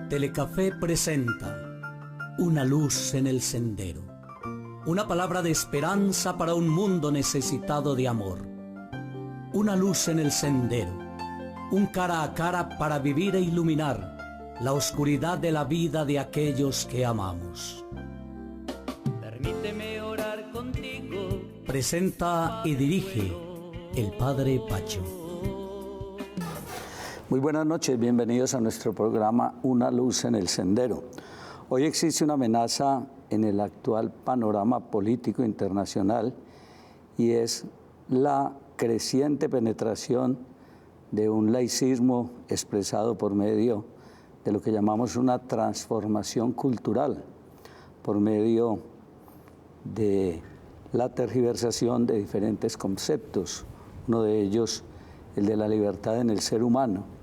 Telecafé presenta Una luz en el sendero. Una palabra de esperanza para un mundo necesitado de amor. Una luz en el sendero. Un cara a cara para vivir e iluminar la oscuridad de la vida de aquellos que amamos. Permíteme orar contigo. Presenta y dirige el Padre Pacho. Muy buenas noches, bienvenidos a nuestro programa Una luz en el sendero. Hoy existe una amenaza en el actual panorama político internacional y es la creciente penetración de un laicismo expresado por medio de lo que llamamos una transformación cultural, por medio de la tergiversación de diferentes conceptos, uno de ellos el de la libertad en el ser humano.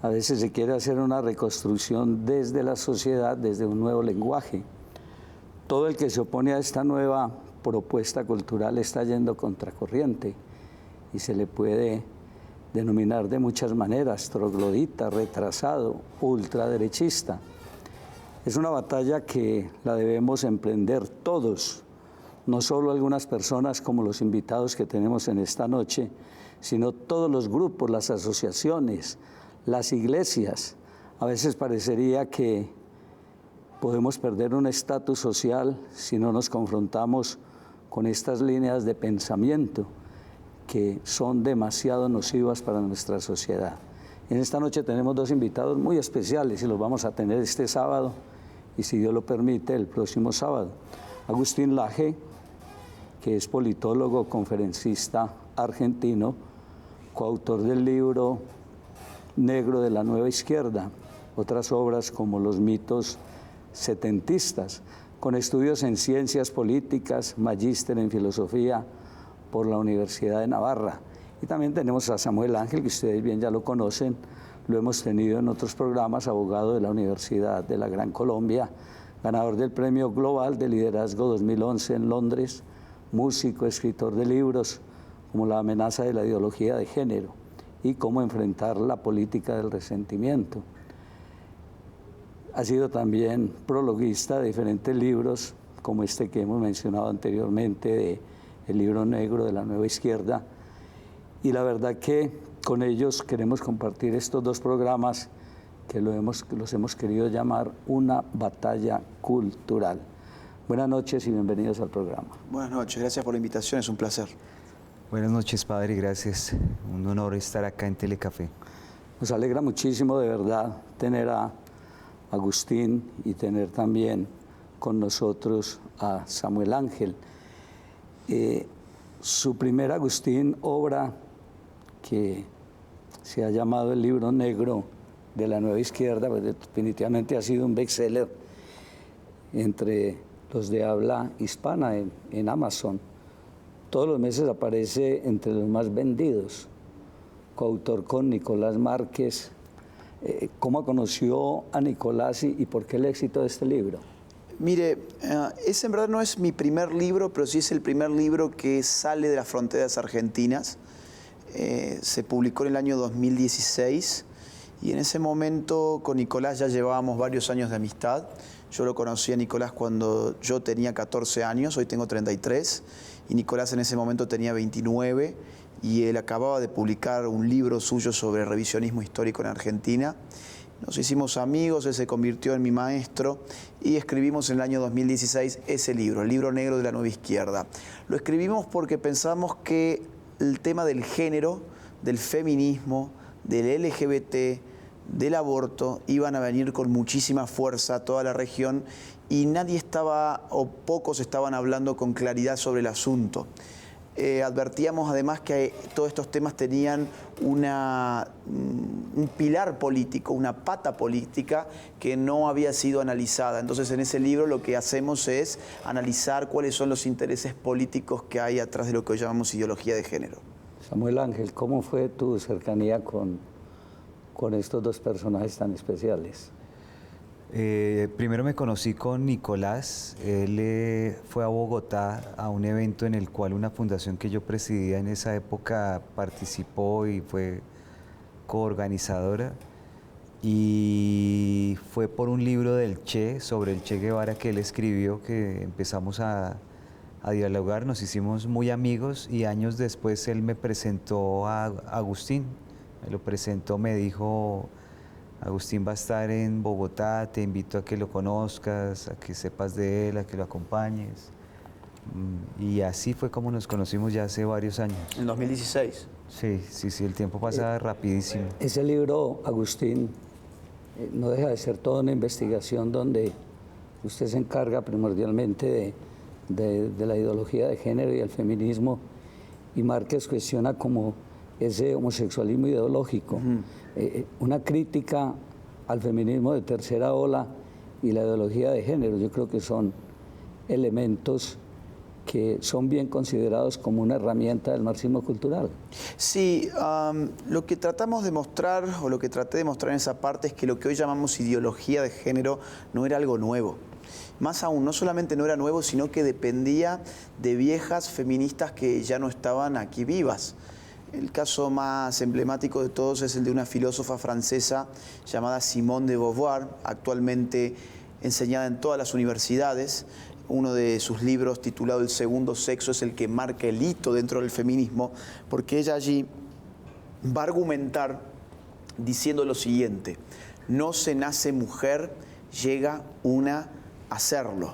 A veces se quiere hacer una reconstrucción desde la sociedad, desde un nuevo lenguaje. Todo el que se opone a esta nueva propuesta cultural está yendo contracorriente y se le puede denominar de muchas maneras: troglodita, retrasado, ultraderechista. Es una batalla que la debemos emprender todos, no solo algunas personas como los invitados que tenemos en esta noche, sino todos los grupos, las asociaciones, las iglesias. A veces parecería que podemos perder un estatus social si no nos confrontamos con estas líneas de pensamiento que son demasiado nocivas para nuestra sociedad. En esta noche tenemos dos invitados muy especiales y los vamos a tener este sábado y, si Dios lo permite, el próximo sábado. Agustín Laje, que es politólogo, conferencista argentino, coautor del libro Negro de la Nueva Izquierda, otras obras como Los mitos setentistas, con estudios en ciencias políticas, magíster en filosofía por la Universidad de Navarra. Y también tenemos a Samuel Ángel, que ustedes bien ya lo conocen, lo hemos tenido en otros programas, abogado de la Universidad de la Gran Colombia, ganador del Premio Global de Liderazgo 2011 en Londres, músico, escritor de libros como La amenaza de la ideología de género y Cómo enfrentar la política del resentimiento. Ha sido también prologuista de diferentes libros, como este que hemos mencionado anteriormente, de el libro Negro de la Nueva Izquierda. Y la verdad que con ellos queremos compartir estos dos programas que los hemos querido llamar Una batalla cultural. Buenas noches y bienvenidos al programa. Buenas noches, gracias por la invitación, es un placer. Buenas noches, padre, gracias. Un honor estar acá en Telecafé. Nos alegra muchísimo, de verdad, tener a Agustín y tener también con nosotros a Samuel Ángel. Su primera, Agustín, obra que se ha llamado el libro Negro de la Nueva Izquierda, pues definitivamente ha sido un bestseller entre los de habla hispana en Amazon. Todos los meses aparece entre los más vendidos, coautor con Nicolás Márquez. ¿Cómo conoció a Nicolás y por qué el éxito de este libro? Mire, ese en verdad no es mi primer libro, pero sí es el primer libro que sale de las fronteras argentinas. Se publicó en el año 2016 y en ese momento con Nicolás ya llevábamos varios años de amistad. Yo lo conocí a Nicolás cuando yo tenía 14 años, hoy tengo 33, y Nicolás en ese momento tenía 29, y él acababa de publicar un libro suyo sobre revisionismo histórico en Argentina. Nos hicimos amigos, él se convirtió en mi maestro y escribimos en el año 2016 ese libro, el libro Negro de la Nueva Izquierda. Lo escribimos porque pensamos que el tema del género, del feminismo, del LGBT, del aborto, iban a venir con muchísima fuerza a toda la región y nadie estaba, o pocos estaban hablando con claridad sobre el asunto. Advertíamos además que todos estos temas tenían un pilar político, una pata política que no había sido analizada. Entonces en ese libro lo que hacemos es analizar cuáles son los intereses políticos que hay atrás de lo que hoy llamamos ideología de género. Samuel Ángel, ¿cómo fue tu cercanía con estos dos personajes tan especiales? Primero me conocí con Nicolás. Él fue a Bogotá a un evento en el cual una fundación que yo presidía en esa época participó y fue coorganizadora. Y fue por un libro del Che, sobre el Che Guevara que él escribió, que empezamos a dialogar, nos hicimos muy amigos y años después él me presentó a Agustín. Me lo presentó, me dijo: Agustín va a estar en Bogotá, te invito a que lo conozcas, a que sepas de él, a que lo acompañes. Y así fue como nos conocimos ya hace varios años. En 2016. Sí, el tiempo pasa rapidísimo. Ese libro, Agustín, no deja de ser toda una investigación donde usted se encarga primordialmente de la ideología de género y el feminismo, y Márquez cuestiona como ese homosexualismo ideológico, una crítica al feminismo de tercera ola y la ideología de género. Yo creo que son elementos que son bien considerados como una herramienta del marxismo cultural. Sí, lo que tratamos de mostrar, o lo que traté de mostrar en esa parte, es que lo que hoy llamamos ideología de género no era algo nuevo. Más aún, no solamente no era nuevo, sino que dependía de viejas feministas que ya no estaban aquí vivas. El caso más emblemático de todos es el de una filósofa francesa llamada Simone de Beauvoir, actualmente enseñada en todas las universidades. Uno de sus libros, titulado El segundo sexo, es el que marca el hito dentro del feminismo, porque ella allí va a argumentar diciendo lo siguiente: no se nace mujer, llega una a serlo.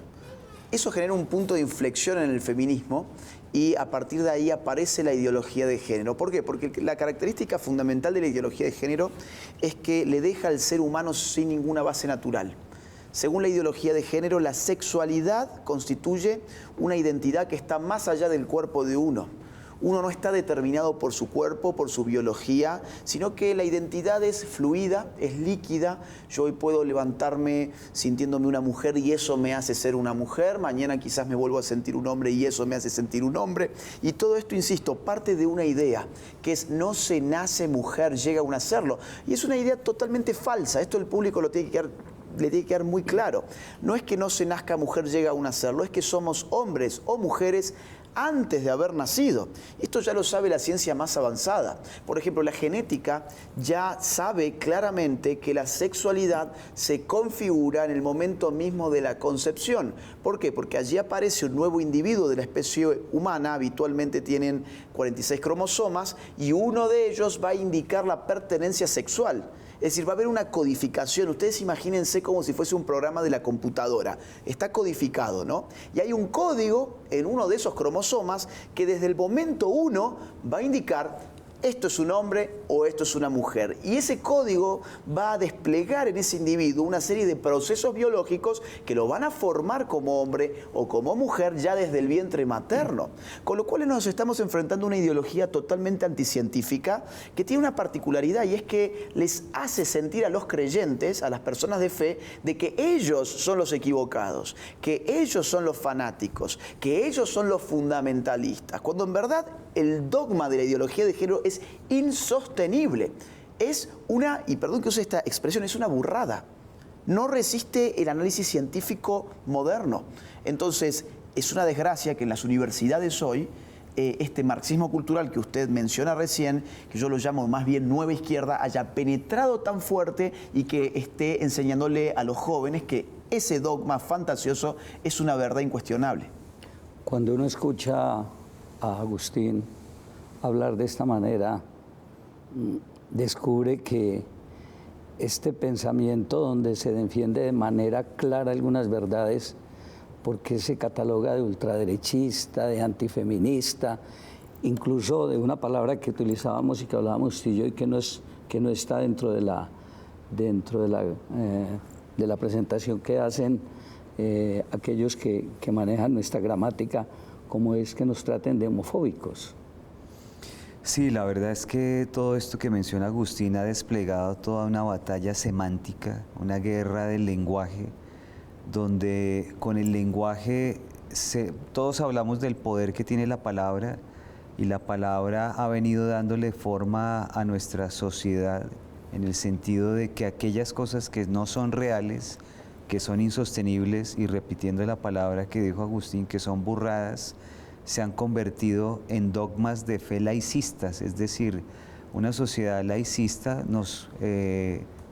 Eso genera un punto de inflexión en el feminismo y a partir de ahí aparece la ideología de género. ¿Por qué? Porque la característica fundamental de la ideología de género es que le deja al ser humano sin ninguna base natural. Según la ideología de género, la sexualidad constituye una identidad que está más allá del cuerpo de uno. Uno no está determinado por su cuerpo, por su biología, sino que la identidad es fluida, es líquida. Yo hoy puedo levantarme sintiéndome una mujer y eso me hace ser una mujer. Mañana quizás me vuelvo a sentir un hombre y eso me hace sentir un hombre. Y todo esto, insisto, parte de una idea, que es: no se nace mujer, llega a serlo. Y es una idea totalmente falsa. Esto el público le tiene que quedar muy claro. No es que no se nazca mujer, llega a nacerlo, es que somos hombres o mujeres antes de haber nacido. Esto ya lo sabe la ciencia más avanzada. Por ejemplo, la genética ya sabe claramente que la sexualidad se configura en el momento mismo de la concepción. ¿Por qué? Porque allí aparece un nuevo individuo de la especie humana. Habitualmente tienen 46 cromosomas y uno de ellos va a indicar la pertenencia sexual. Es decir, va a haber una codificación. Ustedes imagínense como si fuese un programa de la computadora. Está codificado, ¿no? Y hay un código en uno de esos cromosomas que desde el momento 1 va a indicar: esto es un hombre o esto es una mujer. Y ese código va a desplegar en ese individuo una serie de procesos biológicos que lo van a formar como hombre o como mujer ya desde el vientre materno. Con lo cual nos estamos enfrentando a una ideología totalmente anticientífica que tiene una particularidad, y es que les hace sentir a los creyentes, a las personas de fe, de que ellos son los equivocados, que ellos son los fanáticos, que ellos son los fundamentalistas, cuando en verdad el dogma de la ideología de género es insostenible. Es una, y perdón que use esta expresión, es una burrada. No resiste el análisis científico moderno. Entonces, es una desgracia que en las universidades hoy este marxismo cultural que usted menciona recién, que yo lo llamo más bien nueva izquierda, haya penetrado tan fuerte y que esté enseñándole a los jóvenes que ese dogma fantasioso es una verdad incuestionable. Cuando uno escucha a Agustín hablar de esta manera, descubre que este pensamiento donde se defiende de manera clara algunas verdades, porque se cataloga de ultraderechista, de antifeminista, incluso de una palabra que utilizábamos y que hablábamos usted y yo, y que no está dentro de la presentación que hacen aquellos que manejan nuestra gramática, como es que nos traten de homofóbicos. Sí, la verdad es que todo esto que menciona Agustín ha desplegado toda una batalla semántica, una guerra del lenguaje, donde con el lenguaje todos hablamos del poder que tiene la palabra, y la palabra ha venido dándole forma a nuestra sociedad en el sentido de que aquellas cosas que no son reales, que son insostenibles, y repitiendo la palabra que dijo Agustín, que son burradas, se han convertido en dogmas de fe laicistas. Es decir, una sociedad laicista nos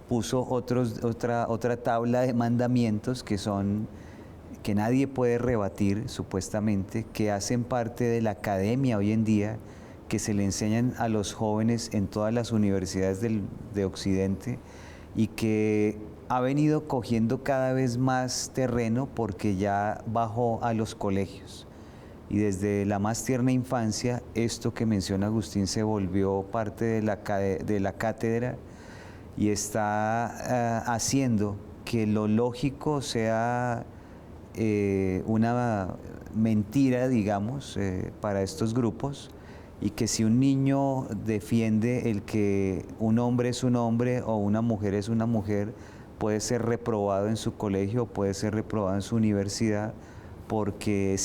puso otra tabla de mandamientos que nadie puede rebatir, supuestamente, que hacen parte de la academia hoy en día, que se le enseñan a los jóvenes en todas las universidades de Occidente y que ha venido cogiendo cada vez más terreno porque ya bajó a los colegios. Y desde la más tierna infancia, esto que menciona Agustín se volvió parte de la cátedra y está haciendo que lo lógico sea una mentira, digamos, para estos grupos, y que si un niño defiende el que un hombre es un hombre o una mujer es una mujer, puede ser reprobado en su colegio, puede ser reprobado en su universidad, porque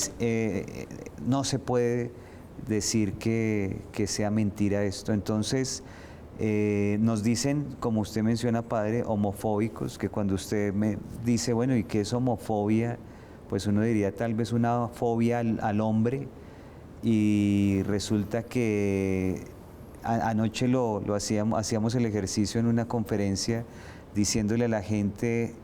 no se puede decir que sea mentira esto. Entonces, nos dicen, como usted menciona, padre, homofóbicos, que cuando usted me dice, bueno, ¿y qué es homofobia? Pues uno diría tal vez una fobia al hombre, y resulta que anoche hacíamos el ejercicio en una conferencia diciéndole a la gente,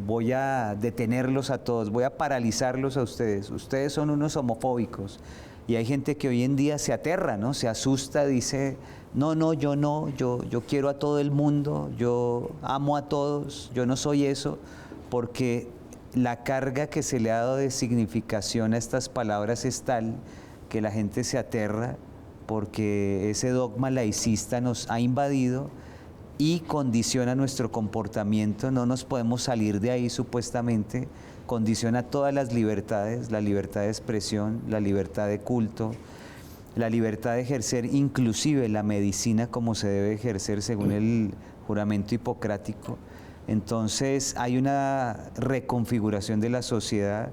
voy a detenerlos a todos, voy a paralizarlos a ustedes son unos homofóbicos. Y hay gente que hoy en día se aterra, ¿no? Se asusta, dice, yo quiero a todo el mundo, yo amo a todos, yo no soy eso, porque la carga que se le ha dado de significación a estas palabras es tal que la gente se aterra, porque ese dogma laicista nos ha invadido y condiciona nuestro comportamiento. No nos podemos salir de ahí, supuestamente. Condiciona todas las libertades, la libertad de expresión, la libertad de culto, la libertad de ejercer inclusive la medicina como se debe ejercer según el juramento hipocrático. Entonces hay una reconfiguración de la sociedad,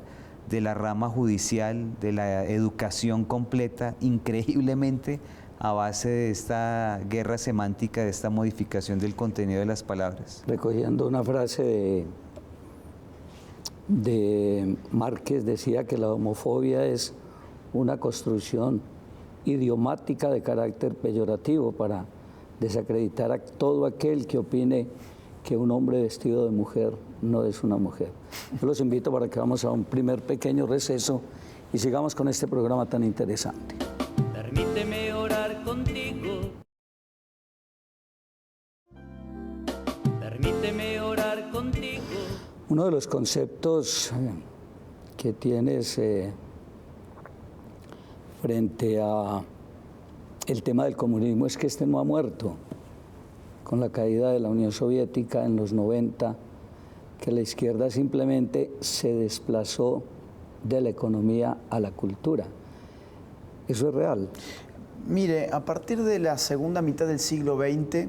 de la rama judicial, de la educación completa, increíblemente a base de esta guerra semántica, de esta modificación del contenido de las palabras. Recogiendo una frase de Márquez, decía que la homofobia es una construcción idiomática de carácter peyorativo para desacreditar a todo aquel que opine que un hombre vestido de mujer no es una mujer. Yo los invito para que vamos a un primer pequeño receso y sigamos con este programa tan interesante. Permíteme orar contigo. Permíteme orar contigo. Uno de los conceptos que tienes frente a el tema del comunismo es que este no ha muerto. Con la caída de la Unión Soviética en los 90, que la izquierda simplemente se desplazó de la economía a la cultura. ¿Eso es real? Mire, a partir de la segunda mitad del siglo XX,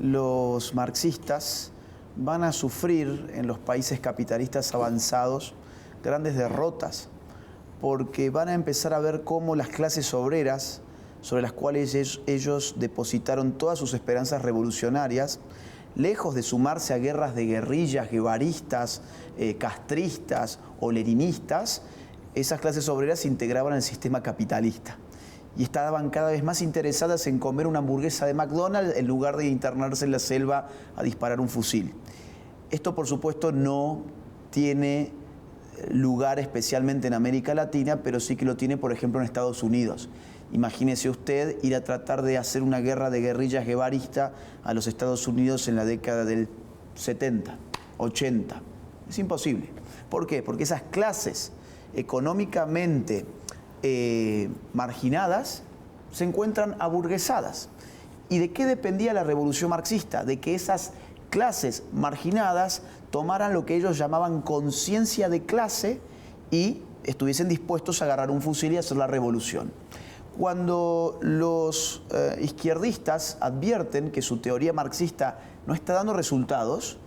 los marxistas van a sufrir en los países capitalistas avanzados grandes derrotas, porque van a empezar a ver cómo las clases obreras, sobre las cuales ellos depositaron todas sus esperanzas revolucionarias, lejos de sumarse a guerras de guerrillas guevaristas, castristas o leninistas, esas clases obreras se integraban al sistema capitalista y estaban cada vez más interesadas en comer una hamburguesa de McDonald's en lugar de internarse en la selva a disparar un fusil. Esto, por supuesto, no tiene lugar especialmente en América Latina, pero sí que lo tiene, por ejemplo, en Estados Unidos. Imagínese usted ir a tratar de hacer una guerra de guerrillas guevarista a los Estados Unidos en la década del 70, 80. Es imposible. ¿Por qué? Porque esas clases económicamente marginadas se encuentran aburguesadas. ¿Y de qué dependía la revolución marxista? De que esas clases marginadas tomaran lo que ellos llamaban conciencia de clase y estuviesen dispuestos a agarrar un fusil y hacer la revolución. Cuando los izquierdistas advierten que su teoría marxista no está dando resultados,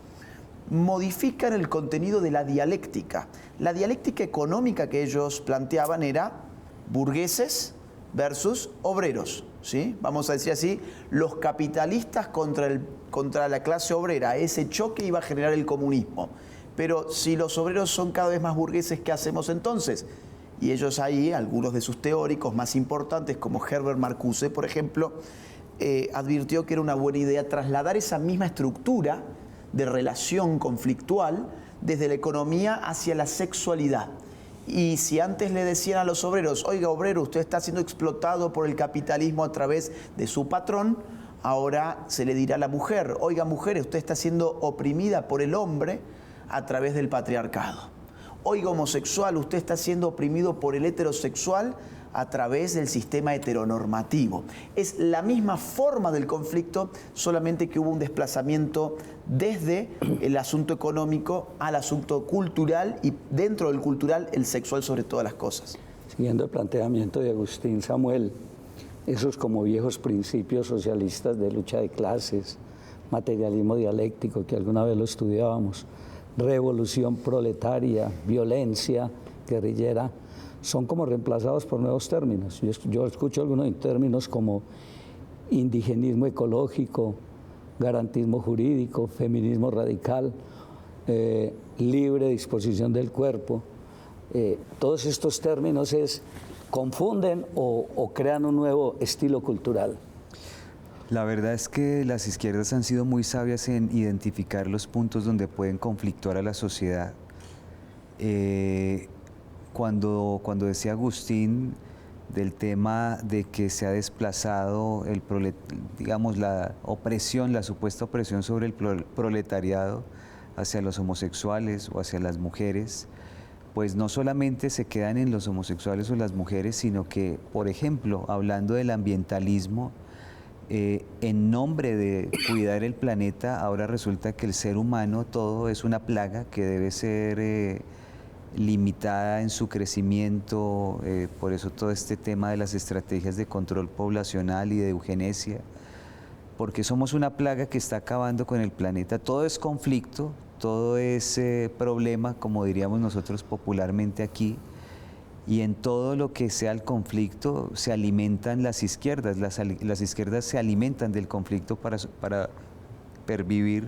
modifican el contenido de la dialéctica. La dialéctica económica que ellos planteaban era burgueses versus obreros, ¿sí? Vamos a decir así, los capitalistas contra la clase obrera. Ese choque iba a generar el comunismo. Pero si los obreros son cada vez más burgueses, ¿qué hacemos entonces? Y ellos ahí, algunos de sus teóricos más importantes, como Herbert Marcuse, por ejemplo, advirtió que era una buena idea trasladar esa misma estructura de relación conflictual desde la economía hacia la sexualidad. Y si antes le decían a los obreros, oiga obrero, usted está siendo explotado por el capitalismo a través de su patrón, ahora se le dirá a la mujer, oiga mujer, usted está siendo oprimida por el hombre a través del patriarcado. Oiga homosexual, usted está siendo oprimido por el heterosexual a través del sistema heteronormativo. Es la misma forma del conflicto, solamente que hubo un desplazamiento desde el asunto económico al asunto cultural y dentro del cultural el sexual sobre todas las cosas. Siguiendo el planteamiento de Agustín Samuel, esos como viejos principios socialistas de lucha de clases, materialismo dialéctico, que alguna vez lo estudiábamos, revolución proletaria, violencia guerrillera, son como reemplazados por nuevos términos. Yo escucho algunos términos como indigenismo ecológico, garantismo jurídico, feminismo radical, libre disposición del cuerpo. Todos estos términos confunden o crean un nuevo estilo cultural. La verdad es que las izquierdas han sido muy sabias en identificar los puntos donde pueden conflictuar a la sociedad. Cuando decía Agustín del tema de que se ha desplazado digamos, la opresión, la supuesta opresión sobre el proletariado hacia los homosexuales o hacia las mujeres, pues no solamente se quedan en los homosexuales o las mujeres, sino que, por ejemplo, hablando del ambientalismo, en nombre de cuidar el planeta, ahora resulta que el ser humano todo es una plaga que debe ser limitada en su crecimiento, por eso todo este tema de las estrategias de control poblacional y de eugenesia, porque somos una plaga que está acabando con el planeta. Todo es conflicto, todo es problema, como diríamos nosotros popularmente aquí, y en todo lo que sea el conflicto se alimentan las izquierdas, las izquierdas se alimentan del conflicto para pervivir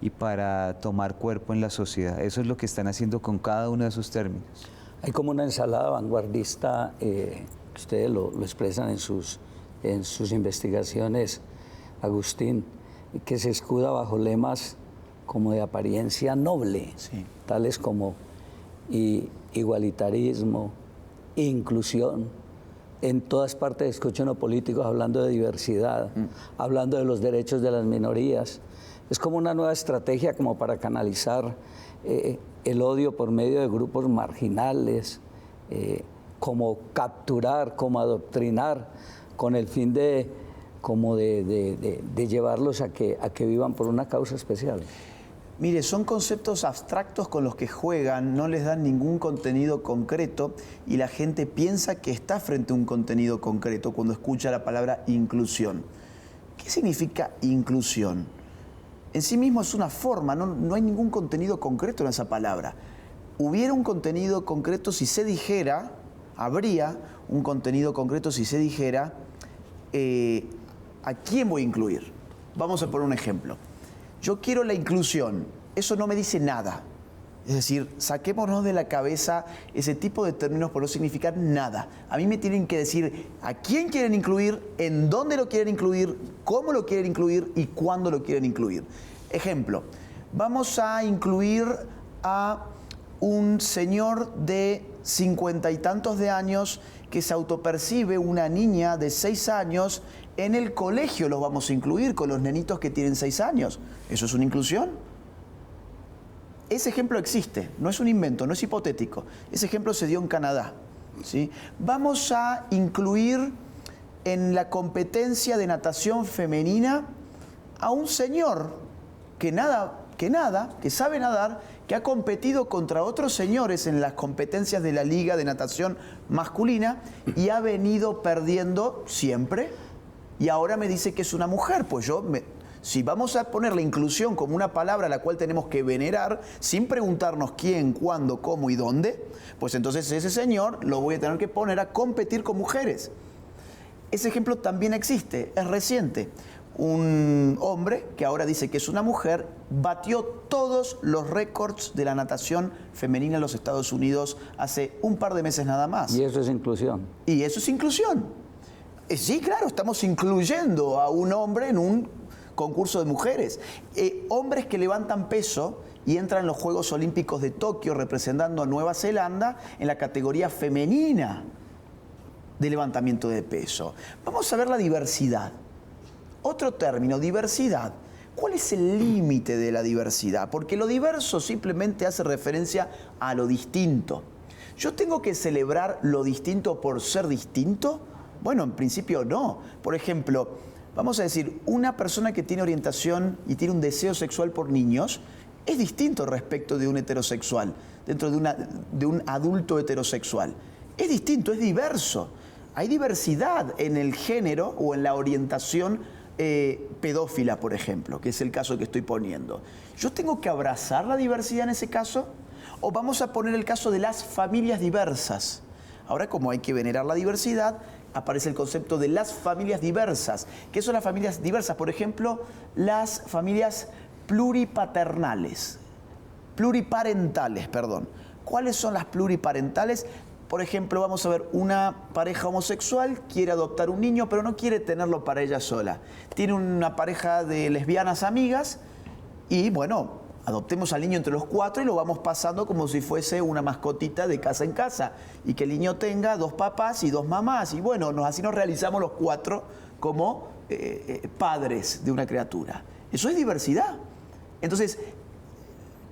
y para tomar cuerpo en la sociedad. Eso es lo que están haciendo con cada uno de esos términos. Hay como una ensalada vanguardista, ustedes lo expresan en sus investigaciones, Agustín, que se escuda bajo lemas como de apariencia noble, sí, tales como igualitarismo, inclusión. En todas partes escucho a políticos hablando de diversidad, hablando de los derechos de las minorías. Es como una nueva estrategia como para canalizar el odio por medio de grupos marginales, como capturar, como adoctrinar, con el fin de llevarlos a que vivan por una causa especial. Mire, son conceptos abstractos con los que juegan, no les dan ningún contenido concreto y la gente piensa que está frente a un contenido concreto cuando escucha la palabra inclusión. ¿Qué significa inclusión? En sí mismo es una forma, no hay ningún contenido concreto en esa palabra. Hubiera un contenido concreto si se dijera, habría un contenido concreto si se dijera, ¿a quién voy a incluir? Vamos a poner un ejemplo. Yo quiero la inclusión, eso no me dice nada. Es decir, saquémonos de la cabeza ese tipo de términos por no significar nada. A mí me tienen que decir a quién quieren incluir, en dónde lo quieren incluir, cómo lo quieren incluir y cuándo lo quieren incluir. Ejemplo, vamos a incluir a un señor de 50 y tantos de años que se autopercibe una niña de 6 años. En el colegio los vamos a incluir con los nenitos que tienen 6 años. ¿Eso es una inclusión? Ese ejemplo existe, no es un invento, no es hipotético. Ese ejemplo se dio en Canadá, ¿sí? Vamos a incluir en la competencia de natación femenina a un señor que sabe nadar, que ha competido contra otros señores en las competencias de la liga de natación masculina y ha venido perdiendo siempre. Y ahora me dice que es una mujer. Pues si vamos a poner la inclusión como una palabra a la cual tenemos que venerar, sin preguntarnos quién, cuándo, cómo y dónde, pues entonces ese señor lo voy a tener que poner a competir con mujeres. Ese ejemplo también existe, es reciente. Un hombre que ahora dice que es una mujer batió todos los récords de la natación femenina en los Estados Unidos hace un par de meses nada más. Y eso es inclusión. Y eso es inclusión. Sí, claro, estamos incluyendo a un hombre en un concurso de mujeres. Hombres que levantan peso y entran en los Juegos Olímpicos de Tokio representando a Nueva Zelanda en la categoría femenina de levantamiento de peso. Vamos a ver la diversidad. Otro término, diversidad. ¿Cuál es el límite de la diversidad? Porque lo diverso simplemente hace referencia a lo distinto. ¿Yo tengo que celebrar lo distinto por ser distinto? Bueno, en principio no. Por ejemplo, vamos a decir, una persona que tiene orientación y tiene un deseo sexual por niños es distinto respecto de un heterosexual, dentro de un adulto heterosexual. Es distinto, es diverso. Hay diversidad en el género o en la orientación pedófila, por ejemplo, que es el caso que estoy poniendo. ¿Yo tengo que abrazar la diversidad en ese caso? O vamos a poner el caso de las familias diversas. Ahora, como hay que venerar la diversidad, aparece el concepto de las familias diversas. ¿Qué son las familias diversas? Por ejemplo, las familias pluriparentales. ¿Cuáles son las pluriparentales? Por ejemplo, vamos a ver, una pareja homosexual quiere adoptar un niño, pero no quiere tenerlo para ella sola. Tiene una pareja de lesbianas amigas y, bueno, adoptemos al niño entre los 4 y lo vamos pasando como si fuese una mascotita de casa en casa. Y que el niño tenga 2 papás y 2 mamás. Y bueno, así nos realizamos los 4 como padres de una criatura. Eso es diversidad. Entonces,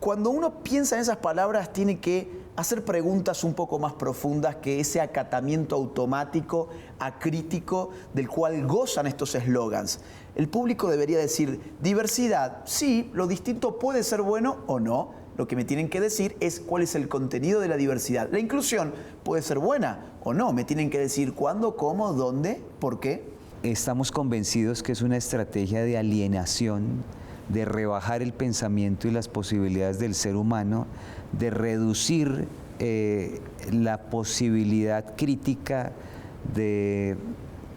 cuando uno piensa en esas palabras, tiene que hacer preguntas un poco más profundas que ese acatamiento automático, acrítico, del cual gozan estos eslogans. El público debería decir, diversidad, sí, lo distinto puede ser bueno o no. Lo que me tienen que decir es cuál es el contenido de la diversidad. La inclusión puede ser buena o no. Me tienen que decir cuándo, cómo, dónde, por qué. Estamos convencidos que es una estrategia de alienación, de rebajar el pensamiento y las posibilidades del ser humano, de reducir la posibilidad crítica de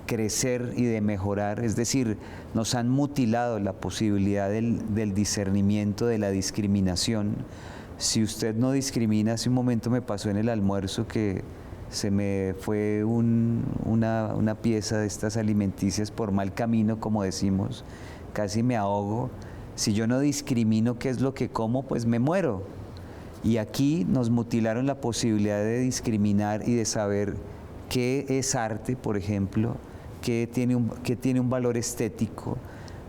crecer y de mejorar. Es decir, nos han mutilado la posibilidad del discernimiento, de la discriminación. Si usted no discrimina, hace un momento me pasó en el almuerzo que se me fue una pieza de estas alimenticias por mal camino, como decimos, casi me ahogo. Si yo no discrimino qué es lo que como, pues me muero. Y aquí nos mutilaron la posibilidad de discriminar y de saber qué es arte, por ejemplo, qué tiene un valor estético.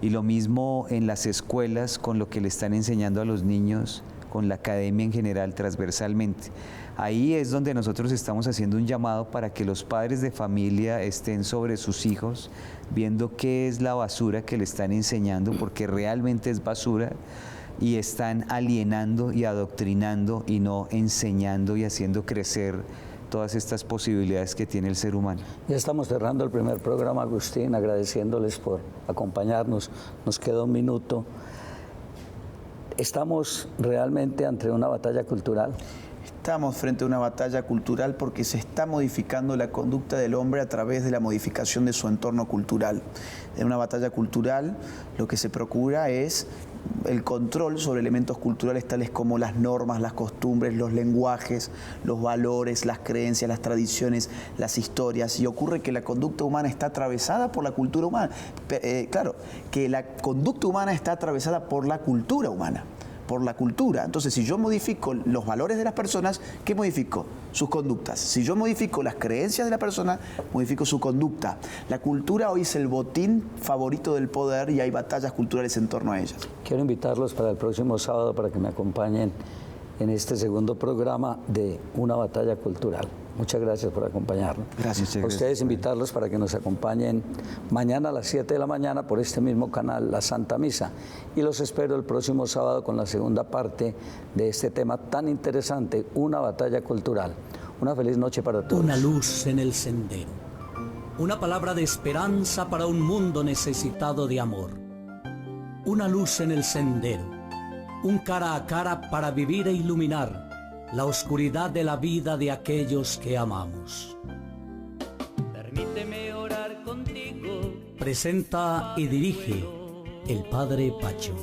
Y lo mismo en las escuelas con lo que le están enseñando a los niños, con la academia en general, transversalmente. Ahí es donde nosotros estamos haciendo un llamado para que los padres de familia estén sobre sus hijos, viendo qué es la basura que le están enseñando, porque realmente es basura, y están alienando y adoctrinando y no enseñando y haciendo crecer todas estas posibilidades que tiene el ser humano. Ya estamos cerrando el primer programa, Agustín, agradeciéndoles por acompañarnos. Nos queda un minuto. ¿Estamos realmente ante una batalla cultural? Estamos frente a una batalla cultural porque se está modificando la conducta del hombre a través de la modificación de su entorno cultural. En una batalla cultural lo que se procura es el control sobre elementos culturales tales como las normas, las costumbres, los lenguajes, los valores, las creencias, las tradiciones, las historias. Y ocurre que la conducta humana está atravesada por la cultura humana. Claro, que la conducta humana está atravesada por la cultura humana. Por la cultura. Entonces, si yo modifico los valores de las personas, ¿qué modifico? Sus conductas. Si yo modifico las creencias de la persona, modifico su conducta. La cultura hoy es el botín favorito del poder y hay batallas culturales en torno a ellas. Quiero invitarlos para el próximo sábado para que me acompañen en este segundo programa de Una Batalla Cultural. Muchas gracias por acompañarnos. Gracias. A ustedes invitarlos para que nos acompañen mañana a las 7 de la mañana por este mismo canal, La Santa Misa. Y los espero el próximo sábado con la segunda parte de este tema tan interesante, Una Batalla Cultural. Una feliz noche para todos. Una luz en el sendero. Una palabra de esperanza para un mundo necesitado de amor. Una luz en el sendero. Un cara a cara para vivir e iluminar la oscuridad de la vida de aquellos que amamos. Permíteme orar contigo. Presenta y dirige el Padre Pacho.